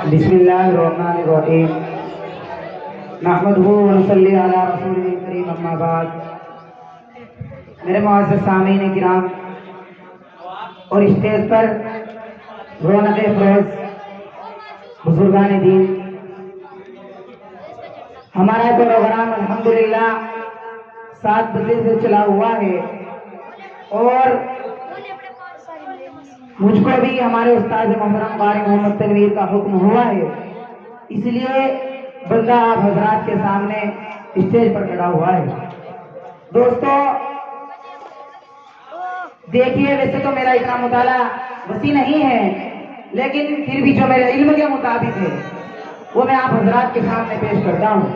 बिस्मिल्लाहिर्रहमानिर्रहीम नहमदुहु व नसल्ली अला रसूलिल करीम अम्मा बाद। मेरे मुअज़्ज़ज़ सामीन किराम और स्टेज पर रौनक फ़रोज़ बुजुर्गान दीन, हमारा प्रोग्राम अल्हम्दुलिल्लाह 7 बजे से चला हुआ है और मुझको भी हमारे उस्ताद मोहतरम क़ारी मोहम्मद तनवीर का हुक्म हुआ है, इसलिए बंदा आप हजरात के सामने स्टेज पर खड़ा हुआ है। दोस्तों देखिए, वैसे तो मेरा इतना मुताला वसी नहीं है, लेकिन फिर भी जो मेरे इल्म के मुताबिक है वो मैं आप हजरात के सामने पेश करता हूँ।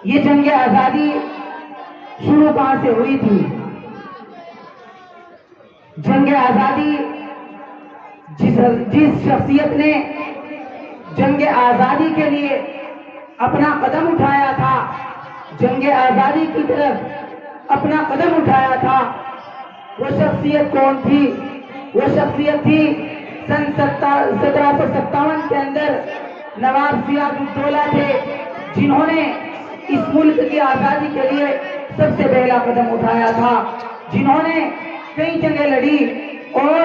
ये जंग आज़ादी शुरू कहाँ से हुई थी? जंग आज़ादी जिस शख्सियत ने जंग आज़ादी के लिए अपना कदम उठाया था, जंग आज़ादी की तरफ अपना कदम उठाया था, वो शख्सियत कौन थी? वो शख्सियत थी सन 1757 के अंदर नवाब सिराजुद्दौला थे, जिन्होंने इस मुल्क की आज़ादी के लिए सबसे पहला कदम उठाया था, जिन्होंने कई जंगें लड़ी और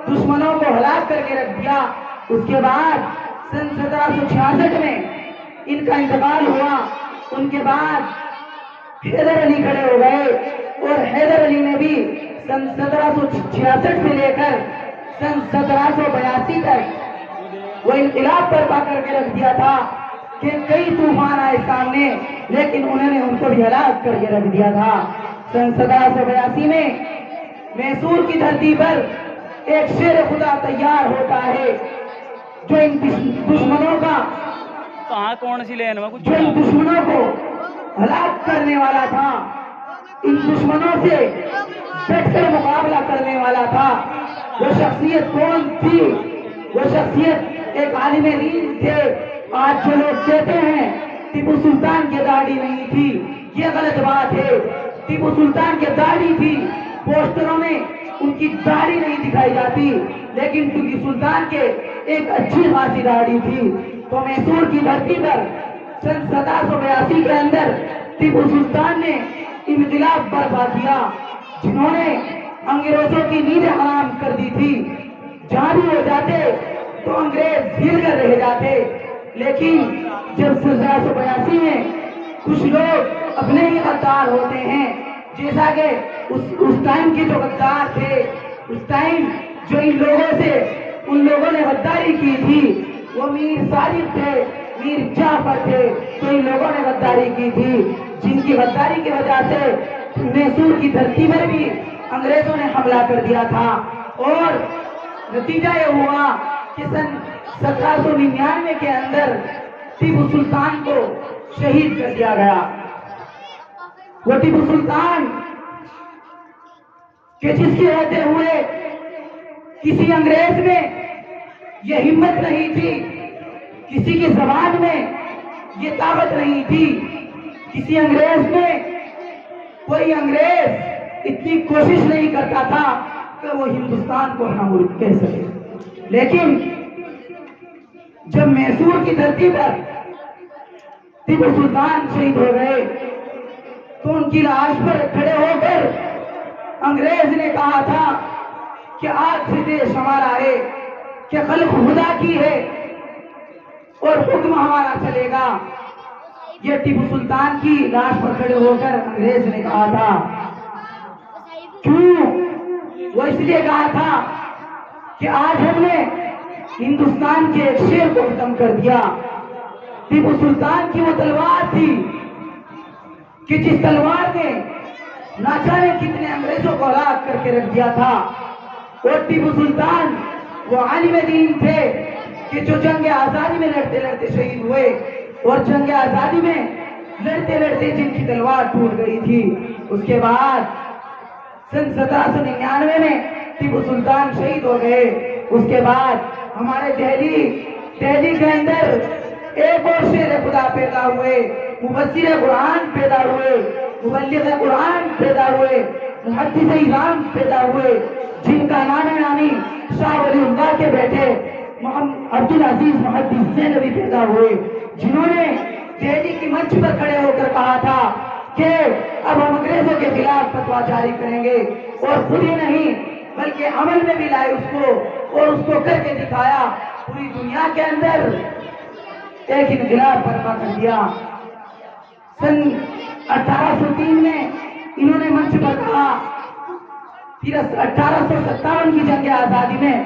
दुश्मनों को हलाक करके रख दिया। उसके बाद सन 1766 में इनका इंतकाल हुआ। उनके बाद हैदर अली खड़े हो गए और हैदर अली ने भी सन 1766 से लेकर सन 1782 तक वो इनकलाब बर्पा करके रख दिया था कि कई तूफान आए सामने, लेकिन उन्होंने उनको भी हलाक करके रख दिया था। सन 1782 में मैसूर की धरती पर एक शेर खुदा तैयार होता है, जो इन दुश्मनों का कौन सी लेन में कुछ जो इन दुश्मनों को हलाक करने वाला था, इन दुश्मनों से डटकर मुकाबला करने वाला था। वो शख्सियत कौन थी? वो शख्सियत एक आलिम दीन थे। आज जो लोग कहते हैं टीपू सुल्तान की दाढ़ी नहीं थी, ये गलत बात है। टीपू सुल्तान की दाढ़ी थी, पोस्टरों में उनकी दाढ़ी नहीं दिखाई जाती, लेकिन टीपू सुल्तान के एक अच्छी खासी दाढ़ी थी। तो मैसूर की धरती पर सन 1782 के अंदर टीपू सुल्तान ने इनकलाब बर्पा किया, जिन्होंने अंग्रेजों की नींदें हराम कर दी थी। जहां भी हो जाते तो अंग्रेज हिल कर रह जाते, लेकिन जब 1782 में कुछ लोग अपने ही गद्दार होते हैं, जैसा कि उस टाइम के जो गद्दार थे, उस टाइम जो इन लोगों से उन लोगों ने गद्दारी की थी, वो मीर सादिक थे, मीर जाफर थे, तो इन लोगों ने गद्दारी की थी, जिनकी गद्दारी की वजह से मैसूर की धरती पर भी अंग्रेजों ने हमला कर दिया था। और नतीजा ये हुआ कि सन 1799 के अंदर टीपू सुल्तान को शहीद कर दिया गया। वो टीपू सुल्तान कि जिसके रहते हुए किसी अंग्रेज में ये हिम्मत नहीं थी, किसी की जबान में ये ताकत नहीं थी, किसी अंग्रेज में कोई अंग्रेज इतनी कोशिश नहीं करता था कि वो हिंदुस्तान को अपना मुल्क कह सके। लेकिन जब मैसूर की धरती पर टीपू सुल्तान शहीद हो गए, तो उनकी लाश पर खड़े होकर अंग्रेज ने कहा था कि आज से देश हमारा है, कि खल्क खुदा की है और हुक्म हमारा चलेगा। ये टीपू सुल्तान की लाश पर खड़े होकर अंग्रेज ने कहा था। क्यों? वो इसलिए कहा था कि आज हमने हिंदुस्तान के एक शेर को खत्म कर दिया। टीपू सुल्तान की वो तलवार थी कि जिस तलवार ने ना जाने कितने अंग्रेजों को हलाक करके रख दिया था। और टीपू सुल्तान वो आलिम दीन थे कि जो जंग आज़ादी में लड़ते लड़ते शहीद हुए, और जंग आज़ादी में लड़ते लड़ते जिनकी तलवार टूट गई थी। उसके बाद सन 1799 में टीपू सुल्तान शहीद हो गए। उसके बाद हमारे दिल्ली के अंदर एक और शेर खुदा पैदा हुए, मुफस्सिर कुरान पैदा हुए, मुबल्लिग कुरान पैदा हुए, मुहद्दिस इस्लाम पैदा हुए, जिनका नाना नानी शाह वलीउल्लाह के عبد العزیز محدث زینبی پیدا ہوئے، جنہوں نے دہلی کی منچ پر کھڑے ہو کر کہا تھا کہ اب ہم انگریزوں کے خلاف فتویٰ جاری کریں گے، اور خود ہی نہیں بلکہ عمل میں بھی لائے اس کو، اور اس کو کر کے دکھایا، پوری دنیا کے اندر ایک انقلاب برپا کر دیا۔ سن 1803 میں انہوں نے منچ پر کہا، پھر 1857 کی جنگ آزادی میں